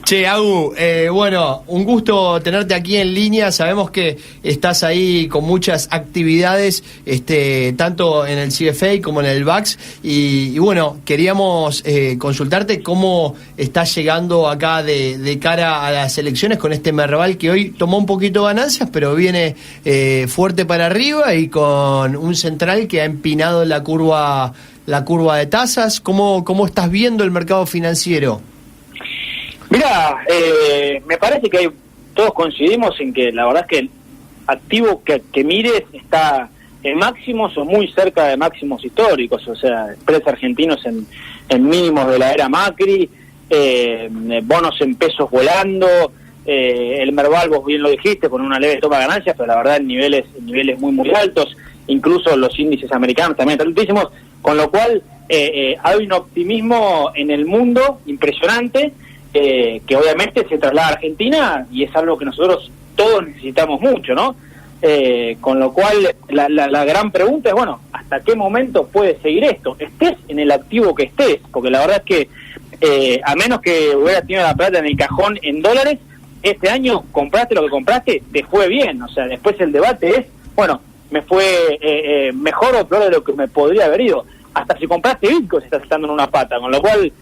Che, Agu, bueno, un gusto tenerte aquí en línea. Sabemos que estás ahí con muchas actividades, tanto en el CFA como en el VAX. Y bueno, queríamos consultarte cómo estás llegando acá de cara a las elecciones con este Merval que hoy tomó un poquito de ganancias, pero viene fuerte para arriba y con un central que ha empinado la curva de tasas. ¿Cómo estás viendo el mercado financiero? Mirá, me parece que todos coincidimos en que la verdad es que el activo que mires está en máximos o muy cerca de máximos históricos, o sea, spreads argentinos en mínimos de la era Macri, bonos en pesos volando, el Merval, vos bien lo dijiste, con una leve toma de ganancias, pero la verdad en niveles muy altos, incluso los índices americanos también están altísimos, con lo cual hay un optimismo en el mundo impresionante, que obviamente se traslada a Argentina y es algo que nosotros todos necesitamos mucho, ¿no? Con lo cual la gran pregunta es, bueno, ¿hasta qué momento puede seguir esto? Estés en el activo que estés, porque la verdad es que a menos que hubieras tenido la plata en el cajón en dólares, este año compraste lo que compraste, te fue bien, o sea, después el debate es, bueno, me fue mejor o peor de lo que me podría haber ido. Hasta si compraste Bitcoin se está saltando en una pata, con lo cual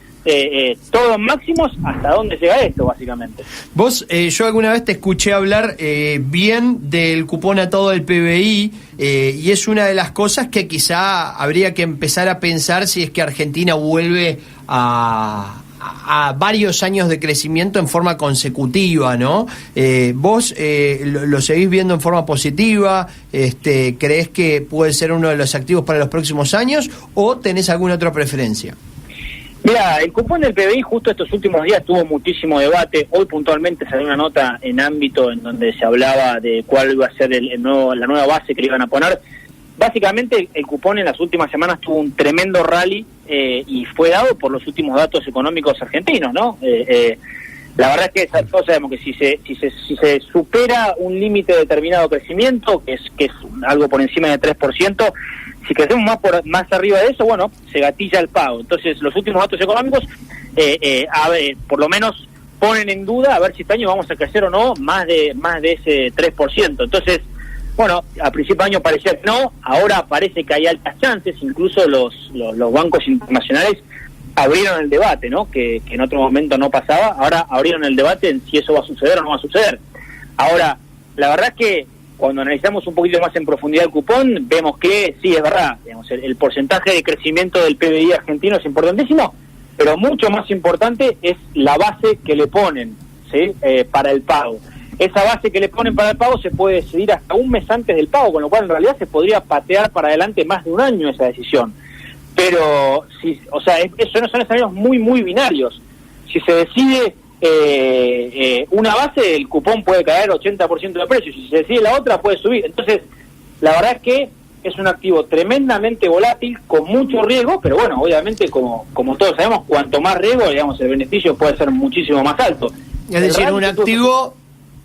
todos máximos, ¿hasta dónde llega esto, básicamente? Vos, yo alguna vez te escuché hablar bien del cupón a todo el PBI, y es una de las cosas que quizá habría que empezar a pensar si es que Argentina vuelve a varios años de crecimiento en forma consecutiva, ¿no? ¿Vos lo seguís viendo en forma positiva? ¿Creés que puede ser uno de los activos para los próximos años o tenés alguna otra preferencia? Mira, el cupón del PBI justo estos últimos días tuvo muchísimo debate. Hoy puntualmente salió una nota en ámbito en donde se hablaba de cuál iba a ser la nueva base que le iban a poner. Básicamente el cupón en las últimas semanas tuvo un tremendo rally y fue dado por los últimos datos económicos argentinos, ¿no? La verdad es que esa cosa, sabemos que si se supera un límite determinado de crecimiento, que es algo por encima del 3%, si crecemos más arriba de eso, bueno, se gatilla el pago. Entonces, los últimos datos económicos, por lo menos ponen en duda a ver si este año vamos a crecer o no más de ese 3%. Entonces, bueno, a principio de año parecía que no, ahora parece que hay altas chances, incluso los bancos internacionales abrieron el debate, ¿no? Que en otro momento no pasaba, ahora abrieron el debate en si eso va a suceder o no va a suceder. Ahora, la verdad es que cuando analizamos un poquito más en profundidad el cupón, vemos que sí, es verdad, digamos, el porcentaje de crecimiento del PBI argentino es importantísimo, pero mucho más importante es la base que le ponen, ¿sí? Para el pago. Esa base que le ponen para el pago se puede decidir hasta un mes antes del pago, con lo cual en realidad se podría patear para adelante más de un año esa decisión. Pero, o sea, eso no son escenarios muy binarios. Si se decide una base, el cupón puede caer 80% de precio. Si se decide la otra, puede subir. Entonces, la verdad es que es un activo tremendamente volátil, con mucho riesgo, pero bueno, obviamente, como todos sabemos, cuanto más riesgo, digamos, el beneficio puede ser muchísimo más alto. Es decir, un activo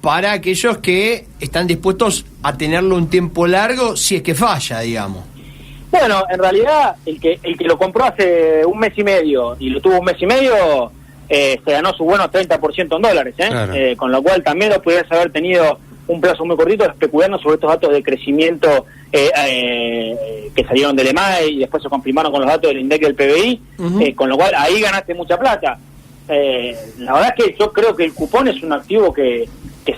para aquellos que están dispuestos a tenerlo un tiempo largo si es que falla, digamos. Bueno, en realidad, el que lo compró hace un mes y medio y lo tuvo un mes y medio, se ganó su bueno 30% en dólares, Claro. Con lo cual también lo pudieras haber tenido un plazo muy cortito especulando sobre estos datos de crecimiento que salieron del EMAE y después se confirmaron con los datos del INDEC y del PBI, con lo cual ahí ganaste mucha plata. La verdad es que yo creo que el cupón es un activo que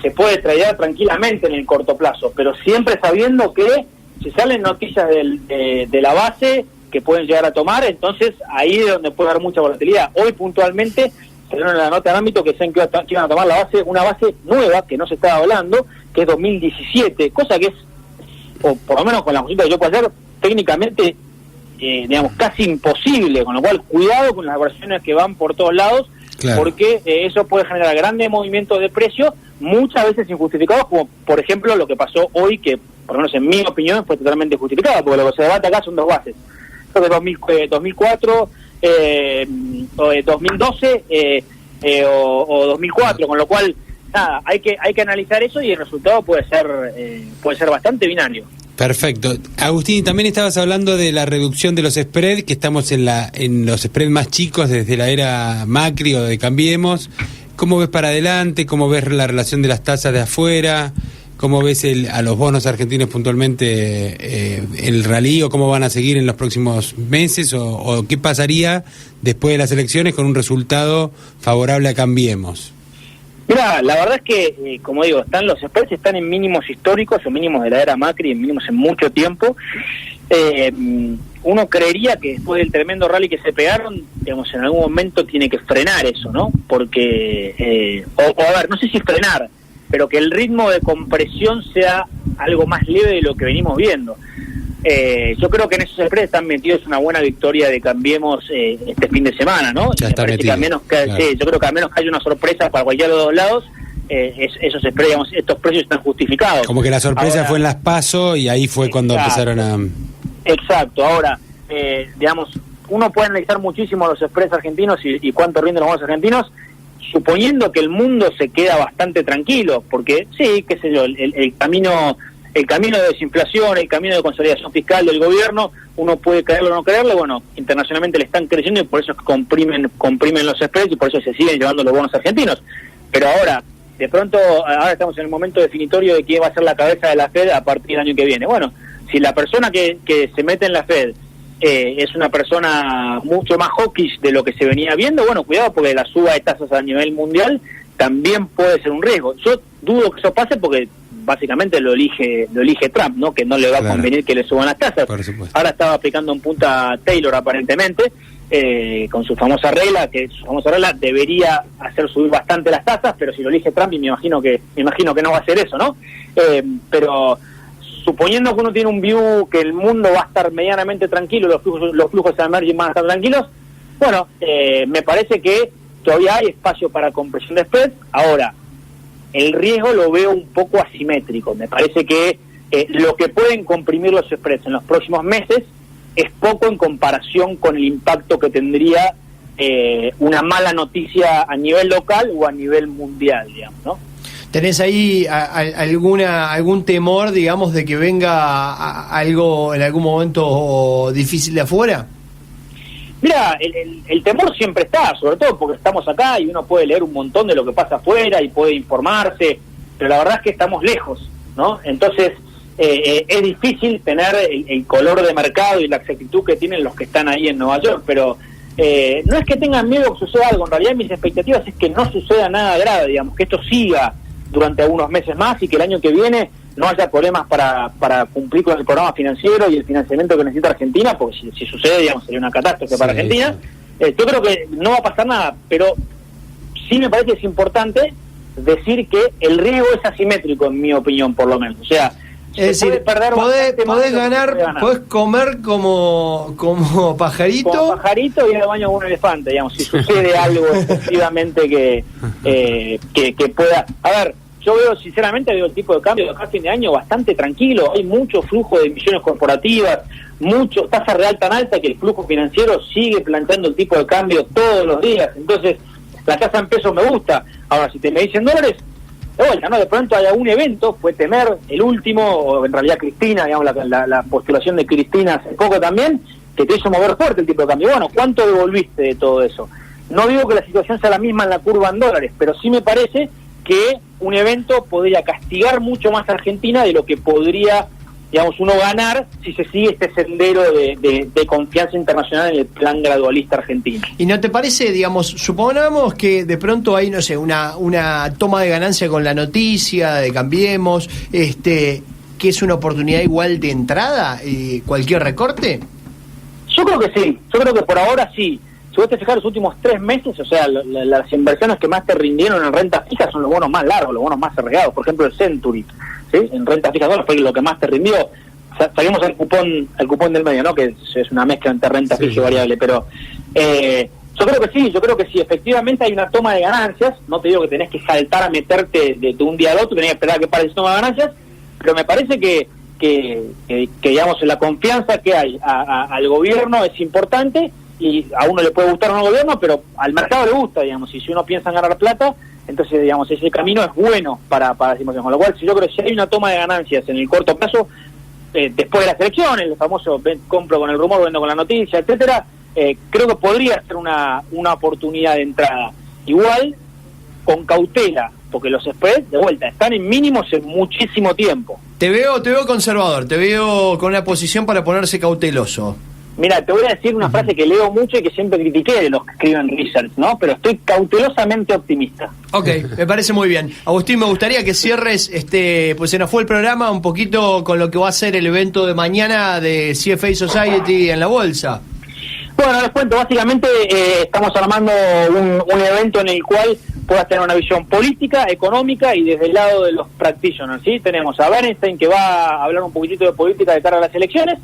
se puede tradear tranquilamente en el corto plazo, pero siempre sabiendo que si salen noticias de la base que pueden llegar a tomar, entonces ahí es donde puede haber mucha volatilidad. Hoy puntualmente salieron en la nota de ámbito que saben que iban a tomar una base nueva que no se estaba hablando, que es 2017, cosa que es, o por lo menos con la consulta que yo puedo hacer, técnicamente digamos casi imposible, con lo cual cuidado con las versiones que van por todos lados, claro, porque eso puede generar grandes movimientos de precio, muchas veces injustificados, como por ejemplo lo que pasó hoy, que por lo menos en mi opinión fue totalmente justificado, porque lo que se debate acá son dos bases, creo que 2004 o 2012 o 2004, con lo cual nada, hay que analizar eso y el resultado puede ser bastante binario. Perfecto. Agustín, también estabas hablando de la reducción de los spreads, que estamos en los spreads más chicos desde la era Macri o de Cambiemos. ¿Cómo ves para adelante? ¿Cómo ves la relación de las tasas de afuera? ¿Cómo ves a los bonos argentinos puntualmente el rally, o cómo van a seguir en los próximos meses? ¿O qué pasaría después de las elecciones con un resultado favorable a Cambiemos? Mira, la verdad es que, como digo, los spreads están en mínimos históricos o mínimos de la era Macri, en mínimos en mucho tiempo. Uno creería que después del tremendo rally que se pegaron, digamos, en algún momento tiene que frenar eso, ¿no? Porque, a ver, no sé si frenar, pero que el ritmo de compresión sea algo más leve de lo que venimos viendo. Yo creo que en esos spreads están metidos una buena victoria de Cambiemos este fin de semana, ¿no? Ya está metido. Claro. Sí, yo creo que a menos que haya una sorpresa para cualquiera de los dos lados, esos spreads, digamos, estos precios están justificados. Como que la sorpresa ahora fue en las PASO y ahí fue cuando empezaron a... Exacto, ahora, digamos, uno puede analizar muchísimo los spreads argentinos y cuánto rinden los bonos argentinos, suponiendo que el mundo se queda bastante tranquilo, porque sí, qué sé yo, el camino de desinflación, el camino de consolidación fiscal del gobierno, uno puede creerlo o no creerlo, bueno, internacionalmente le están creciendo y por eso es que comprimen los spreads y por eso se siguen llevando los bonos argentinos. Pero ahora, de pronto, ahora estamos en el momento definitorio de quién va a ser la cabeza de la Fed a partir del año que viene. Bueno, si la persona que se mete en la Fed es una persona mucho más hawkish de lo que se venía viendo, bueno, cuidado, porque la suba de tasas a nivel mundial también puede ser un riesgo. Yo dudo que eso pase porque básicamente lo elige Trump, ¿no? Que no le va a convenir que le suban las tasas. Ahora estaba aplicando en punta Taylor aparentemente, con su famosa regla, que su famosa regla debería hacer subir bastante las tasas, pero si lo elige Trump, y me imagino que no va a hacer eso, ¿no? Pero suponiendo que uno tiene un view que el mundo va a estar medianamente tranquilo, los flujos de emerging van a estar tranquilos, bueno, me parece que todavía hay espacio para compresión de spread. Ahora, el riesgo lo veo un poco asimétrico. Me parece que lo que pueden comprimir los spreads en los próximos meses es poco en comparación con el impacto que tendría una mala noticia a nivel local o a nivel mundial, digamos, ¿no? ¿Tenés ahí algún temor, digamos, de que venga algo en algún momento difícil de afuera? Mira, el temor siempre está, sobre todo porque estamos acá y uno puede leer un montón de lo que pasa afuera y puede informarse, pero la verdad es que estamos lejos, ¿no? Entonces, es difícil tener el color de mercado y la exactitud que tienen los que están ahí en Nueva York, pero no es que tengan miedo que suceda algo, en realidad mis expectativas es que no suceda nada grave, digamos, que esto siga durante algunos meses más y que el año que viene no haya problemas para cumplir con el programa financiero y el financiamiento que necesita Argentina, porque si sucede, digamos, sería una catástrofe para Argentina. Yo creo que no va a pasar nada, pero sí me parece que es importante decir que el riesgo es asimétrico, en mi opinión, por lo menos. O sea, es decir, podés ganar, podés comer como pajarito. Como pajarito y ir al baño con un elefante, digamos, si sucede algo efectivamente que pueda... A ver, yo sinceramente veo el tipo de cambio de acá a fin de año bastante tranquilo, hay mucho flujo de emisiones corporativas, mucho tasa real tan alta que el flujo financiero sigue planteando el tipo de cambio todos los días, entonces la tasa en pesos me gusta. Ahora, si me dicen dólares, de vuelta, ¿no? De pronto hay algún evento, fue Temer, el último, o en realidad Cristina, digamos, la postulación de Cristina hace poco también, que te hizo mover fuerte el tipo de cambio. Bueno, ¿cuánto devolviste de todo eso? No digo que la situación sea la misma en la curva en dólares, pero sí me parece que un evento podría castigar mucho más a Argentina de lo que podría, digamos, uno ganar si se sigue este sendero de confianza internacional en el plan gradualista argentino. ¿Y no te parece, digamos, supongamos que de pronto hay, no sé, una toma de ganancia con la noticia de Cambiemos, que es una oportunidad igual de entrada, cualquier recorte? Yo creo que sí, yo creo que por ahora sí. Si vos te fijas los últimos 3 meses, o sea, las inversiones que más te rindieron en renta fija son los bonos más largos, los bonos más arriesgados. Por ejemplo, el Century, ¿sí? En renta fija fue lo que más te rindió. Salimos al cupón del medio, ¿no? Que es una mezcla entre renta fija y variable, pero yo creo que sí, efectivamente hay una toma de ganancias. No te digo que tenés que saltar a meterte de un día al otro, tenés que esperar a que pare esa toma de ganancias, pero me parece que digamos, la confianza que hay al gobierno es importante, y a uno le puede gustar o no el gobierno, pero al mercado le gusta, digamos, y si uno piensa en ganar plata, entonces, digamos, ese camino es bueno para la simulación. Con lo cual, yo creo que si hay una toma de ganancias en el corto plazo, después de las elecciones, el famoso compro con el rumor, vendo con la noticia, etcétera, creo que podría ser una oportunidad de entrada. Igual, con cautela, porque los spreads, de vuelta, están en mínimos en muchísimo tiempo. Te veo conservador, te veo con una posición para ponerse cauteloso. Mira, te voy a decir una frase que leo mucho y que siempre critiqué de los que escriben research, ¿no? Pero estoy cautelosamente optimista. Ok, me parece muy bien. Agustín, me gustaría que cierres, pues se nos fue el programa un poquito con lo que va a ser el evento de mañana de CFA Society en la bolsa. Bueno, les cuento, básicamente estamos armando un evento en el cual puedas tener una visión política, económica y desde el lado de los practitioners, ¿sí? Tenemos a Bernstein, que va a hablar un poquitito de política de cara a las elecciones,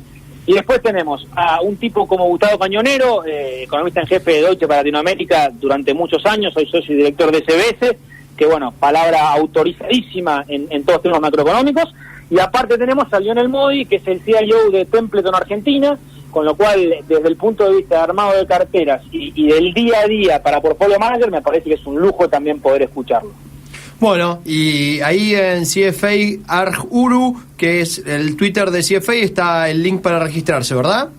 y después tenemos a un tipo como Gustavo Cañonero, economista en jefe de Deutsche para Latinoamérica durante muchos años, soy socio y director de SBS, que bueno, palabra autorizadísima en todos temas macroeconómicos, y aparte tenemos a Lionel Modi, que es el CIO de Templeton Argentina, con lo cual, desde el punto de vista de armado de carteras y del día a día para Portfolio Manager, me parece que es un lujo también poder escucharlo. Bueno, y ahí en CFA Arjuru, que es el Twitter de CFA, está el link para registrarse, ¿verdad?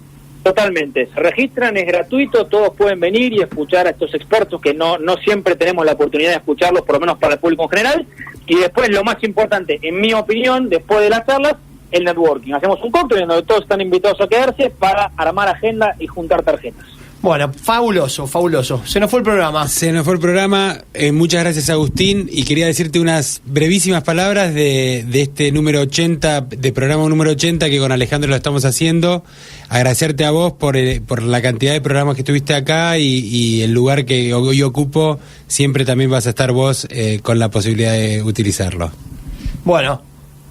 Totalmente, se registran, es gratuito, todos pueden venir y escuchar a estos expertos que no siempre tenemos la oportunidad de escucharlos, por lo menos para el público en general, y después lo más importante, en mi opinión, después de las charlas, el networking. Hacemos un cóctel donde todos están invitados a quedarse para armar agenda y juntar tarjetas. Bueno, fabuloso. Se nos fue el programa. Muchas gracias, Agustín, y quería decirte unas brevísimas palabras de este número 80, de programa número 80 que con Alejandro lo estamos haciendo. Agradecerte a vos por la cantidad de programas que tuviste acá y el lugar que hoy ocupo. Siempre también vas a estar vos con la posibilidad de utilizarlo. Bueno,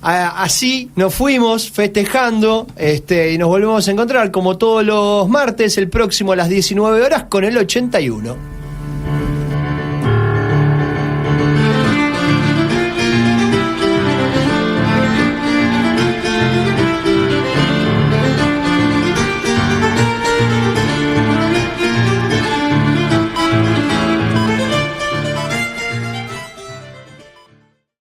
así nos fuimos festejando y nos volvemos a encontrar como todos los martes, el próximo a las 19 horas con el 81.